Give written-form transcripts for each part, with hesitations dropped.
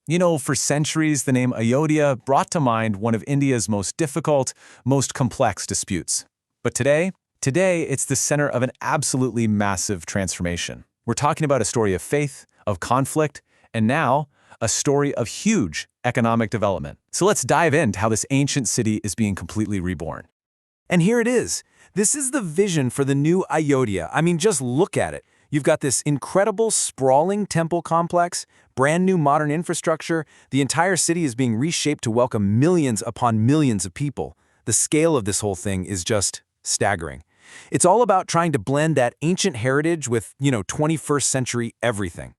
You know, for centuries, the name Ayodhya brought to mind one of India's most difficult, most complex disputes. But today, it's the center of an absolutely massive transformation. We're talking about a story of faith, of conflict, and now, a story of huge economic development. So let's dive into how this ancient city is being completely reborn. And here it is. This is the vision for the new Ayodhya. I mean, just look at it. You've got this incredible, sprawling temple complex, brand new modern infrastructure. The entire city is being reshaped to welcome millions upon millions of people. The scale of this whole thing is just staggering. It's all about trying to blend that ancient heritage with, 21st century everything.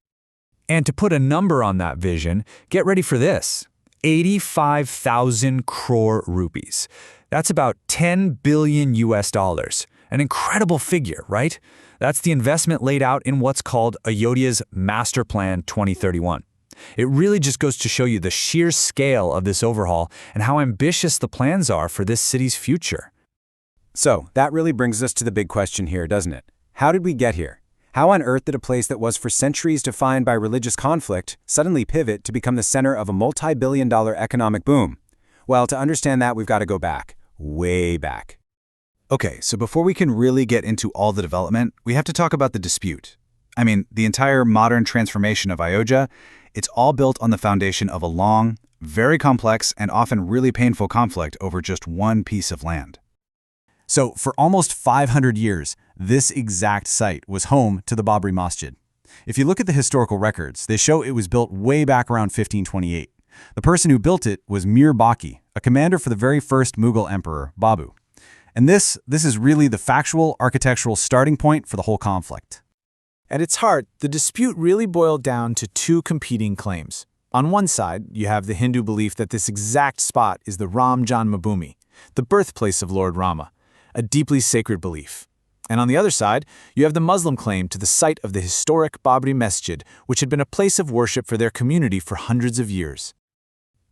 And to put a number on that vision, get ready for this. 85,000 crore rupees. That's about 10 billion US dollars. An incredible figure, right? That's the investment laid out in what's called Ayodhya's Master Plan 2031. It really just goes to show you the sheer scale of this overhaul and how ambitious the plans are for this city's future. So, that really brings us to the big question here, doesn't it? How did we get here? How on earth did a place that was for centuries defined by religious conflict suddenly pivot to become the center of a multi-billion-dollar economic boom? Well, to understand that, we've got to go back, way back. Okay, so before we can really get into all the development, we have to talk about the dispute. I mean, the entire modern transformation of Ayodhya, it's all built on the foundation of a long, very complex, and often really painful conflict over just one piece of land. So, for almost 500 years, this exact site was home to the Babri Masjid. If you look at the historical records, they show it was built way back around 1528. The person who built it was Mir Baqi, a commander for the very first Mughal emperor, Babu. And this is really the factual, architectural starting point for the whole conflict. At its heart, the dispute really boiled down to two competing claims. On one side, you have the Hindu belief that this exact spot is the Ram Janmabhoomi, the birthplace of Lord Rama, a deeply sacred belief. And on the other side, you have the Muslim claim to the site of the historic Babri Masjid, which had been a place of worship for their community for hundreds of years.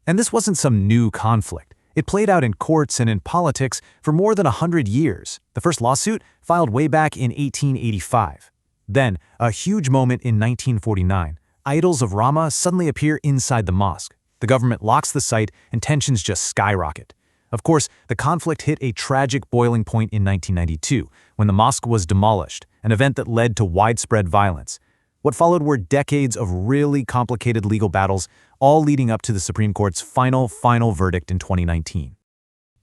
And this wasn't some new conflict. It played out in courts and in politics for more than 100 years. The first lawsuit filed way back in 1885. Then, a huge moment in 1949, idols of Rama suddenly appear inside the mosque. The government locks the site and tensions just skyrocket. Of course, the conflict hit a tragic boiling point in 1992, when the mosque was demolished, an event that led to widespread violence. What followed were decades of really complicated legal battles, all leading up to the Supreme Court's final verdict in 2019.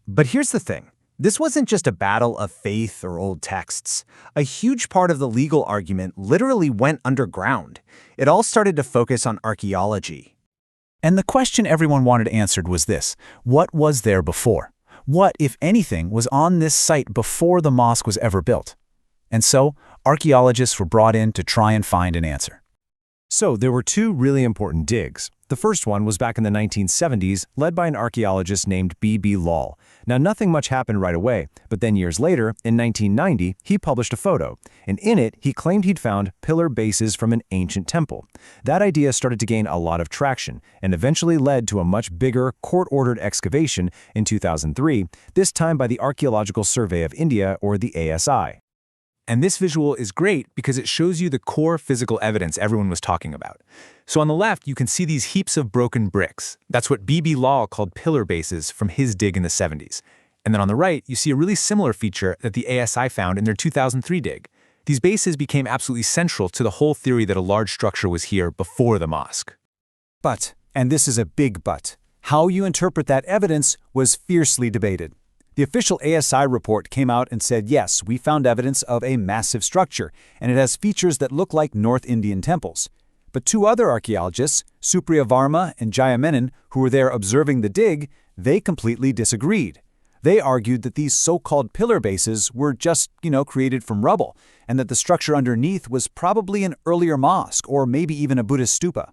But here's the thing. This wasn't just a battle of faith or old texts. A huge part of the legal argument literally went underground. It all started to focus on archaeology. And the question everyone wanted answered was this: what was there before? What, if anything, was on this site before the mosque was ever built? And so, archaeologists were brought in to try and find an answer. So there were two really important digs. The first one was back in the 1970s, led by an archaeologist named B.B. Lal. Now, nothing much happened right away, but then years later, in 1990, he published a photo, and in it, he claimed he'd found pillar bases from an ancient temple. That idea started to gain a lot of traction, and eventually led to a much bigger, court-ordered excavation in 2003, this time by the Archaeological Survey of India, or the ASI. And this visual is great because it shows you the core physical evidence everyone was talking about. So on the left, you can see these heaps of broken bricks. That's what B.B. Lal called pillar bases from his dig in the 70s. And then on the right, you see a really similar feature that the ASI found in their 2003 dig. These bases became absolutely central to the whole theory that a large structure was here before the mosque. But, and this is a big but, how you interpret that evidence was fiercely debated. The official ASI report came out and said, yes, we found evidence of a massive structure, and it has features that look like North Indian temples. But two other archaeologists, Supriya Varma and Jaya Menon, who were there observing the dig, they completely disagreed. They argued that these so-called pillar bases were just, created from rubble, and that the structure underneath was probably an earlier mosque or maybe even a Buddhist stupa.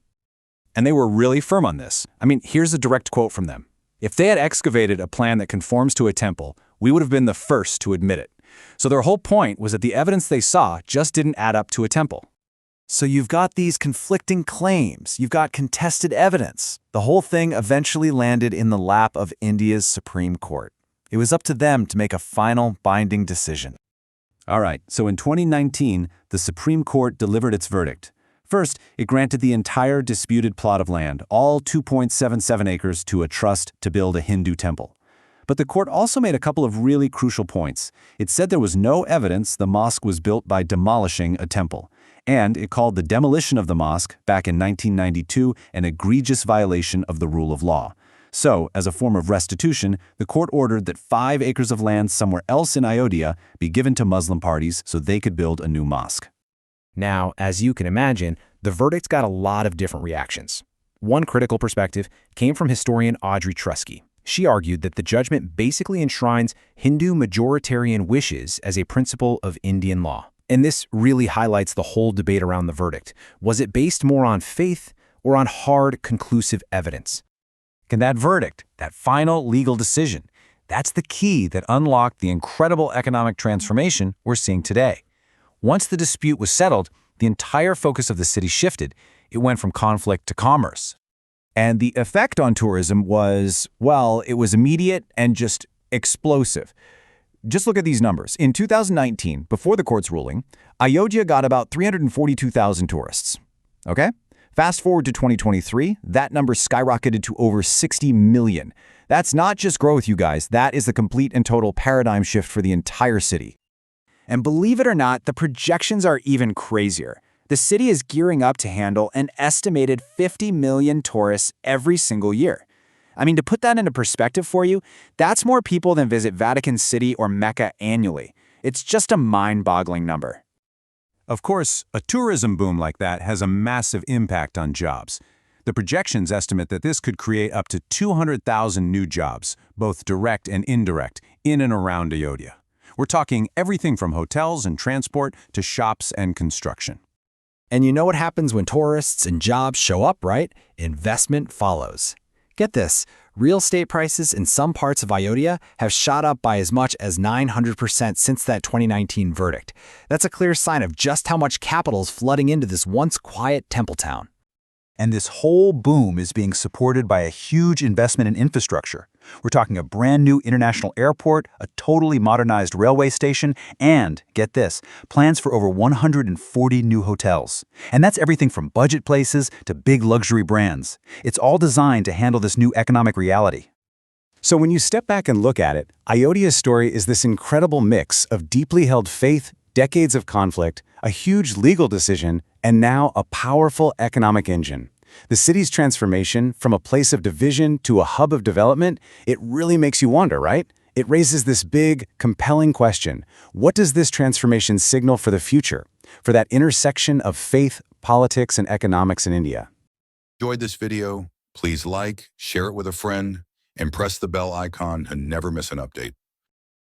And they were really firm on this. I mean, here's a direct quote from them. If they had excavated a plan that conforms to a temple, we would have been the first to admit it. So their whole point was that the evidence they saw just didn't add up to a temple. So you've got these conflicting claims, you've got contested evidence. The whole thing eventually landed in the lap of India's Supreme Court. It was up to them to make a final binding decision. All right, so in 2019, the Supreme Court delivered its verdict. First, it granted the entire disputed plot of land, all 2.77 acres, to a trust to build a Hindu temple. But the court also made a couple of really crucial points. It said there was no evidence the mosque was built by demolishing a temple, and it called the demolition of the mosque back in 1992 an egregious violation of the rule of law. So, as a form of restitution, the court ordered that 5 acres of land somewhere else in Ayodhya be given to Muslim parties so they could build a new mosque. Now, as you can imagine, the verdict got a lot of different reactions. One critical perspective came from historian Audrey Trusky. She argued that the judgment basically enshrines Hindu majoritarian wishes as a principle of Indian law. And this really highlights the whole debate around the verdict. Was it based more on faith or on hard, conclusive evidence? And that verdict, that final legal decision, that's the key that unlocked the incredible economic transformation we're seeing today. Once the dispute was settled, the entire focus of the city shifted. It went from conflict to commerce. And the effect on tourism was, well, it was immediate and just explosive. Just look at these numbers. In 2019, before the court's ruling, Ayodhya got about 342,000 tourists. Okay? Fast forward to 2023, that number skyrocketed to over 60 million. That's not just growth, you guys. That is the complete and total paradigm shift for the entire city. And believe it or not, the projections are even crazier. The city is gearing up to handle an estimated 50 million tourists every single year. I mean, to put that into perspective for you, that's more people than visit Vatican City or Mecca annually. It's just a mind-boggling number. Of course, a tourism boom like that has a massive impact on jobs. The projections estimate that this could create up to 200,000 new jobs, both direct and indirect, in and around Ayodhya. We're talking everything from hotels and transport to shops and construction. And you know what happens when tourists and jobs show up, right? Investment follows. Get this, real estate prices in some parts of Ayodhya have shot up by as much as 900% since that 2019 verdict. That's a clear sign of just how much capital is flooding into this once quiet temple town. And this whole boom is being supported by a huge investment in infrastructure. We're talking a brand new international airport, a totally modernized railway station, and, get this, plans for over 140 new hotels. And that's everything from budget places to big luxury brands. It's all designed to handle this new economic reality. So when you step back and look at it, Ayodhya's story is this incredible mix of deeply held faith, decades of conflict, a huge legal decision, and now a powerful economic engine. The city's transformation from a place of division to a hub of development, it really makes you wonder, right? It raises this big, compelling question. What does this transformation signal for the future, for that intersection of faith, politics, and economics in India? Enjoyed this video? Please like, share it with a friend, and press the bell icon to never miss an update.